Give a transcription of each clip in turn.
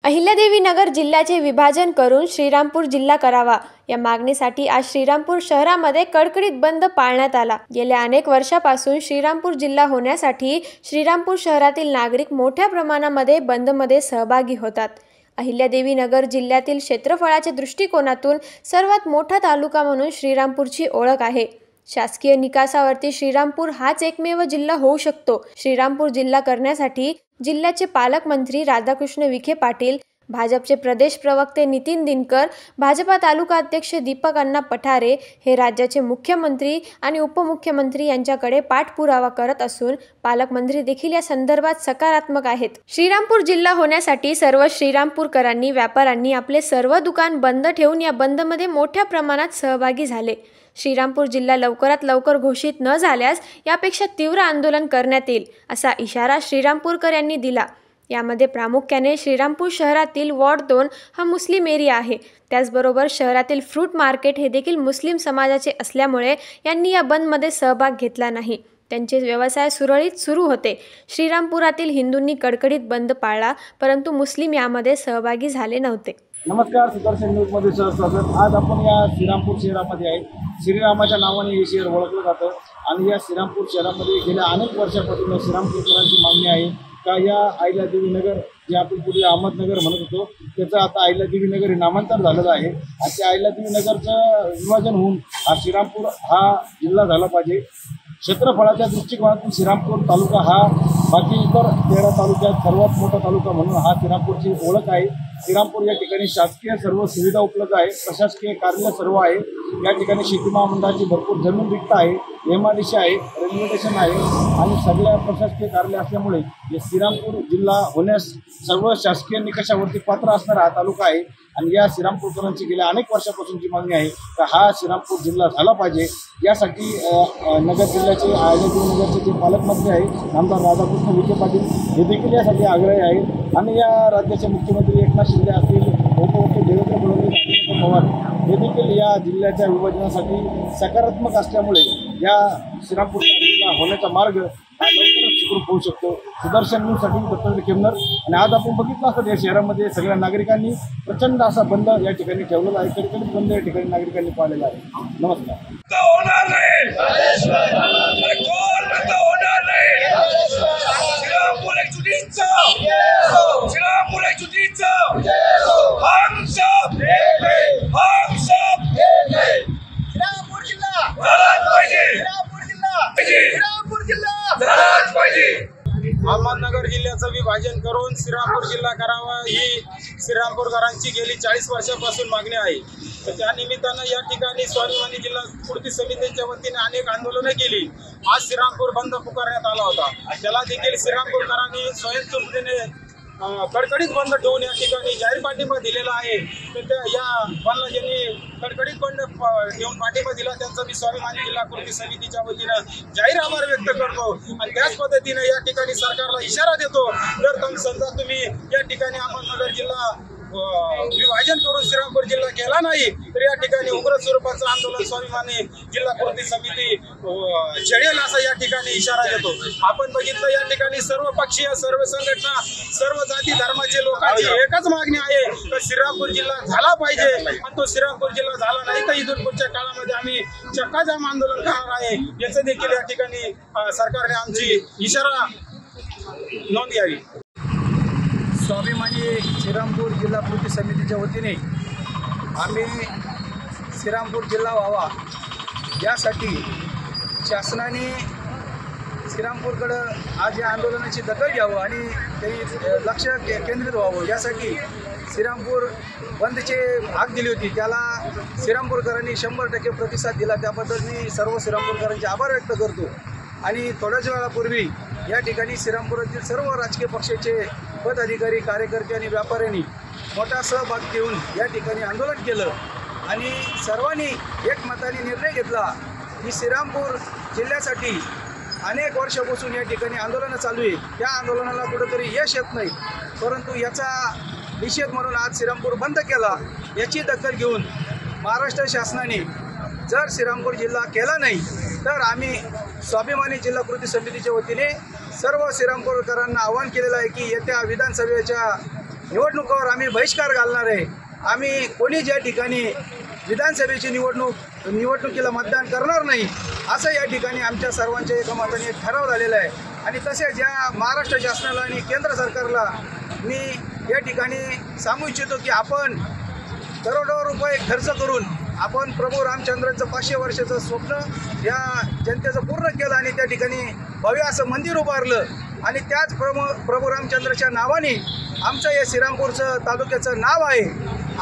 अहिल्यादेवी नगर जिल्ह्याचे विभाजन करून श्रीरामपूर जिल्हा करावा या मागणीसाठी आज श्रीरामपूर शहरामध्ये कडकडीत बंद पाळण्यात आला। गेल्या अनेक वर्षापासून श्रीरामपूर जिल्हा होण्यासाठी श्रीरामपूर शहरातील नागरिक मोठ्या प्रमाणामध्ये बंदमध्ये सहभागी होतात। अहिल्यादेवी नगर जिल्ह्यातील क्षेत्रफळाच्या दृष्टिकोनातून सर्वात मोठा तालुका म्हणून श्रीरामपूरची ओळख आहे। शासकीय निकासावरती श्रीरामपूर हाच एकमेव जिल्हा होऊ शकतो। श्रीरामपूर जिल्हा करण्यासाठी जिल्ह्याचे पालकमंत्री राधाकृष्ण विखे पाटील, भाजपचे प्रदेश प्रवक्ते नितीन दिनकर, भाजपा तालुका अध्यक्ष दीपक अण्णा पठारे हे राज्याचे मुख्यमंत्री आणि उपमुख्यमंत्री यांच्याकडे पाठपुरावा करत असून पालकमंत्री देखील या संदर्भात सकारात्मक आहेत। श्रीरामपूर जिल्हा होण्यासाठी सर्व श्रीरामपूरकरांनी, व्यापाऱ्यांनी आपले सर्व दुकान बंद ठेवून या बंदमध्ये मोठ्या प्रमाणात सहभागी झाले। श्रीरामपूर जिल्हा लवकरात लवकर घोषित न झाल्यास यापेक्षा तीव्र आंदोलन करण्यात येईल असा इशारा श्रीरामपूरकर यांनी दिला। यामध्ये प्रामुख्याने श्रीरामपूर शहरातील वॉर्ड 2 हा मुस्लिम एरिया आहे। त्याचबरोबर शहरातील फ्रूट मार्केट हे देखील मुस्लिम समाजाचे असल्यामुळे यांनी या बंदमध्ये सहभाग घेतला नाही। त्यांचे व्यवसाय सुरळीत सुरू होते। श्रीरामपुरातील हिंदूंनी कडकडीत बंद पाळला, परंतु मुस्लिम यामध्ये सहभागी झाले नव्हते। नमस्कार, सुदर्शन न्यूजमध्ये स्वागत। आज आपण या श्रीरामपूर शहरामध्ये आहे। श्रीरामाच्या नावाने हे शहर ओळखलं जातं आणि या श्रीरामपूर शहरामध्ये गेल्या अनेक वर्षापासून श्रीरामपूरकरांची मागणी आहे का या अहिल्यादेवी नगर, जे आपण पूर्वी अहमदनगर म्हणत होतो, त्याचं आता अहिल्यादेवी नगर हे नामांतर झालेलं आहे आणि त्या अहिल्यादेवी नगरचं विभाजन होऊन हा श्रीरामपूर हा जिल्हा झाला पाहिजे। क्षेत्रफळाच्या दृष्टिकोनातून श्रीरामपूर तालुका हा बाकी इतर 13 तालुक्यात सर्वात मोठा तालुका म्हणून हा श्रीरामपूरची ओळख आहे। श्रीरामपूर या ठिकाणी शासकीय सर्व सुविधा उपलब्ध आहे, प्रशासकीय कार्य सर्व आहे। या ठिकाणी शेती महामंडळाची भरपूर जमीन रिक्त आहे, MIDC आहे, रेल्वे स्टेशन आहे आणि सगळ्या प्रशासकीय कार्य असल्यामुळे हे श्रीरामपूर जिल्हा होण्यास सर्व शासकीय निकषावरती पात्र असणारा हा तालुका आहे। आणि या श्रीरामपूरकरांची गेल्या अनेक वर्षापासूनची मागणी आहे का हा श्रीरामपूर जिल्हा झाला पाहिजे। यासाठी नगर जिल्ह्याचे अहिल्यादेवी नगरचे जे पालकमंत्री आहे आमदार राधाकृष्ण विखे पाटील हे देखील यासाठी आग्रही आहेत आणि या राज्याचे मुख्यमंत्री एकनाथ शिंदे असतील, उपमुख्यमंत्री देवेंद्र फडणवीस, पवार हे देखील या जिल्ह्याच्या विभाजनासाठी सकारात्मक असल्यामुळे या श्रीरामपूर जिल्हा होण्याचा मार्ग हा लवकरच सुरू होऊ शकतो। सुदर्शन न्यूजसाठी दत्तात्रय केमनर। आणि आज आपण बघितलं असतं या शहरामध्ये सगळ्या नागरिकांनी प्रचंड असा बंद या ठिकाणी ठेवलेला आहे, कडकडीत बंद या ठिकाणी नागरिकांनी पाळलेला आहे। नमस्कार। अहमदनगर जिल्ह्याचं विभाजन करून श्रीरामपूर जिल्हा करावा ही श्रीरामपूरकरांची गेली 40 वर्षापासून मागणी आहे। तर त्या निमित्तानं या ठिकाणी स्वाभिमानी जिल्हा पूर्ती समितीच्या वतीने अनेक आंदोलनं केली। आज श्रीरामपूर बंद पुकारण्यात आला होता, त्याला देखील श्रीरामपूरकरांनी स्वयंस्फूर्तीने कडकडीत बंद ठेवून या ठिकाणी जाहीर पाठिंबा दिलेला आहे। तर त्या या बंदला ज्यांनी कडकडीत बंद ठेवून पाठिंबा दिला त्यांचा मी स्वाभिमानी जिल्हा कृती समितीच्या वतीनं जाहीर आभार व्यक्त करतो। आणि त्याच पद्धतीने या ठिकाणी सरकारला इशारा देतो, जर समजा तुम्ही या ठिकाणी अहमदनगर जिल्हा विभाजन करून श्रीरामपूर जिल्हा केला नाही तर या ठिकाणी उग्र स्वरूपाचं आंदोलन स्वाभिमानी जिल्हा कृती समिती छेडेल असा या ठिकाणी इशारा देतो। आपण बघितलं या ठिकाणी सर्व पक्षीय, सर्व संघटना, सर्व जाती धर्माचे लोकांची एकच मागणी आहे तर श्रीरामपूर जिल्हा झाला पाहिजे। आणि तो श्रीरामपूर जिल्हा झाला नाही तर इथून पुढच्या काळामध्ये आम्ही चक्काजाम आंदोलन करणार आहे, याचं देखील या ठिकाणी सरकारने आमची इशारा नोंद घ्यावी। स्वाभिमानी श्रीरामपूर जिल्हा कृती समितीच्या वतीने आम्ही श्रीरामपूर जिल्हा व्हावा यासाठी शासनाने श्रीरामपूरकडं आज या आंदोलनाची दखल घ्यावं आणि त्यांनी लक्ष केंद्रित व्हावं यासाठी श्रीरामपूर बंदचे हाक दिली होती। त्याला श्रीरामपूरकरांनी 100% प्रतिसाद दिला, त्याबद्दल मी सर्व श्रीरामपूरकरांचे आभार व्यक्त करतो। आणि थोड्याच वेळापूर्वी या ठिकाणी श्रीरामपुरातील सर्व राजकीय पक्षाचे पदाधिकारी, कार्यकर्ते आणि व्यापाऱ्यांनी मोठा सहभाग घेऊन या ठिकाणी आंदोलन केलं आणि सर्वांनी एकमताने निर्णय घेतला की श्रीरामपूर जिल्ह्यासाठी अनेक वर्षापासून या ठिकाणी आंदोलनं चालू आहे, त्या आंदोलनाला कुठंतरी यश येत नाही, परंतु याचा निषेध म्हणून आज श्रीरामपूर बंद केला। याची दखल घेऊन महाराष्ट्र शासनाने जर श्रीरामपूर जिल्हा केला नाही तर आम्ही स्वाभिमानी जिल्हा कृती समितीच्या वतीने सर्व श्रीरामपूरकरांना आवाहन केलेलं आहे की येत्या विधानसभेच्या निवडणुकावर आम्ही बहिष्कार घालणार आहे. आम्ही कोणी ज्या ठिकाणी विधानसभेची निवडणुकीला मतदान करणार नाही असं या ठिकाणी आमच्या सर्वांच्या एकमताने ठराव झालेला आहे. आणि तसेच या महाराष्ट्र शासनाला आणि केंद्र सरकारला मी या ठिकाणी सांगू इच्छितो की आपण करोडो रुपये खर्च करून आपण प्रभू रामचंद्रांचं 500 वर्षाचं स्वप्न या जनतेचं पूर्ण केलं आणि त्या ठिकाणी भव्य असं मंदिर उभारलं. आणि त्याच प्रभू रामचंद्राच्या नावाने आमचं हे श्रीरामपूरचं तालुक्याचं नाव आहे.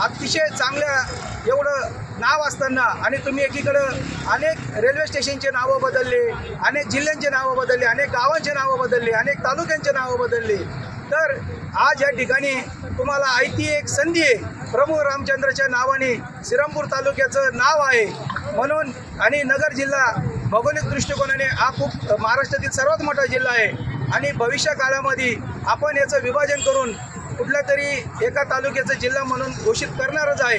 अतिशय चांगल्या एवढं नाव असताना आणि तुम्ही एकीकडं अनेक रेल्वे स्टेशनचे नावं बदलले, अनेक जिल्ह्यांचे नावं बदलले, अनेक गावांचे नावं बदलले, अनेक तालुक्यांचे नावं बदलले. तर आज या ठिकाणी तुम्हाला आयती एक संधी आहे. प्रभू रामचंद्राच्या नावाने श्रीरामपूर तालुक्याचं नाव आहे म्हणून. आणि नगर जिल्हा भौगोलिक दृष्टिकोनाने हा खूप महाराष्ट्रातील सर्वात मोठा जिल्हा आहे आणि भविष्य काळामध्ये आपण याचं विभाजन करून कुठल्या तरी एका तालुक्याचा जिल्हा म्हणून घोषित करणारच आहे.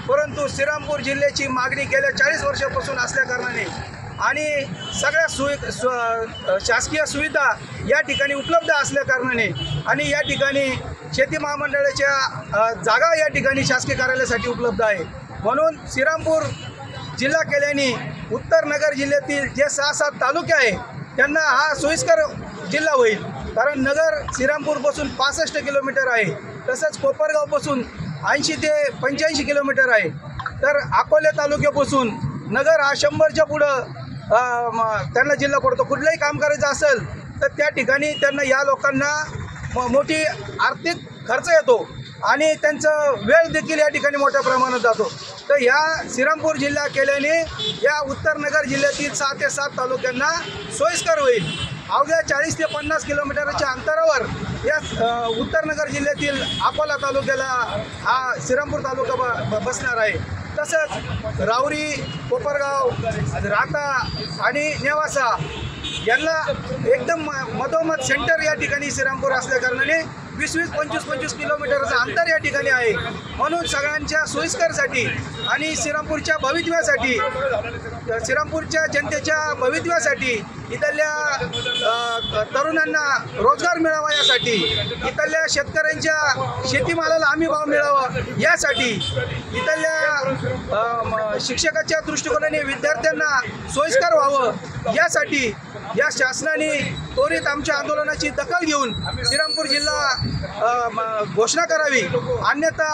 परंतु श्रीरामपूर जिल्ह्याची मागणी गेल्या 40 वर्षापासून असल्याकारणाने आणि सगळ्या शासकीय सुविधा या ठिकाणी उपलब्ध असल्याकारणाने आणि या ठिकाणी शेती महामंडळाच्या जागा या ठिकाणी शासकीय कार्यालयासाठी उपलब्ध आहे. म्हणून श्रीरामपूर जिल्हा केल्याने उत्तर नगर जिल्ह्यातील जे 6-7 तालुके आहे त्यांना हा सोयीस्कर जिल्हा होईल. कारण नगर श्रीरामपूरपासून 65 किलोमीटर आहे. तसंच कोपरगावपासून 80 ते 85 किलोमीटर आहे. तर अकोले तालुक्यापासून नगर हा 100च्या पुढं त्यांना जिल्हा पडतो. कुठलंही काम करायचं असेल तर त्या ठिकाणी त्यांना या लोकांना मोठी आर्थिक खर्च येतो आणि त्यांचं वेळ देखील या ठिकाणी मोठ्या प्रमाणात जातो. तर या श्रीरामपूर जिल्हा केल्याने या उत्तर नगर जिल्ह्यातील 6 ते 7 तालुक्यांना सोयीस्कर होईल. अवघ्या 40 ते 50 किलोमीटरच्या अंतरावर या उत्तर नगर जिल्ह्यातील अकोला तालुक्याला हा श्रीरामपूर तालुका बसणार आहे. तसंच राहुरी, कोपरगाव, राहता आणि नेवासा यांना एकदम मधोमध सेंटर या ठिकाणी श्रीरामपूर असल्याकारणाने 20-20, 25-25 किलोमीटरचं अंतर या ठिकाणी आहे. म्हणून सगळ्यांच्या सोयीस्करसाठी आणि श्रीरामपूरच्या भवितव्यासाठी, श्रीरामपूरच्या जनतेच्या भवितव्यासाठी, इथल्या तरुणांना रोजगार मिळावा यासाठी, इथल्या शेतकऱ्यांच्या शेतीमालाला हमी भाव मिळावा यासाठी, इथल्या शिक्षकाच्या दृष्टिकोनाने विद्यार्थ्यांना सोयीस्कर व्हावं यासाठी या शासनाने त्वरित आमच्या आंदोलनाची दखल घेऊन श्रीरामपूर जिल्हा घोषणा करावी. अन्यथा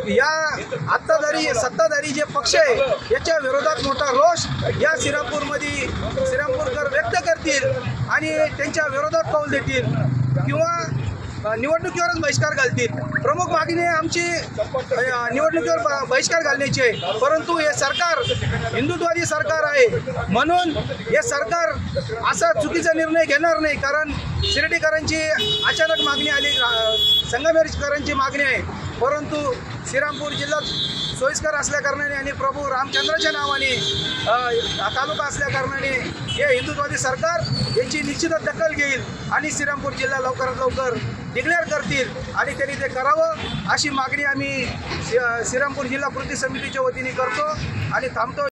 या सत्ताधारी जे पक्ष आहे याच्या विरोधात मोठा रोष या श्रीरामपूरकर व्यक्त करतील आणि त्यांच्या विरोधात पाऊल देतील किंवा निवडणुकीवरच बहिष्कार घालतील. प्रमुख मागणी आमची निवडणुकीवर बहिष्कार घालण्याची आहे. परंतु हे सरकार हिंदुत्ववादी सरकार आहे म्हणून हे सरकार असा चुकीचा निर्णय घेणार नाही. कारण शिर्डीकरांची अचानक मागणी आली, संगमेश्वरांची मागणी आहे. परंतु श्रीरामपूर जिल्ह्यात सोयीस्कर असल्याकारणाने आणि प्रभू रामचंद्राच्या नावाने तालुका असल्याकारणाने हे हिंदुत्ववादी सरकार याची निश्चितच दखल घेईल आणि श्रीरामपूर जिल्हा लवकरात लवकर डिक्लेअर करतील आणि त्यांनी ते करावं अशी मागणी आम्ही श्रीरामपूर जिल्हा कृती समितीच्या वतीने करतो आणि थांबतो.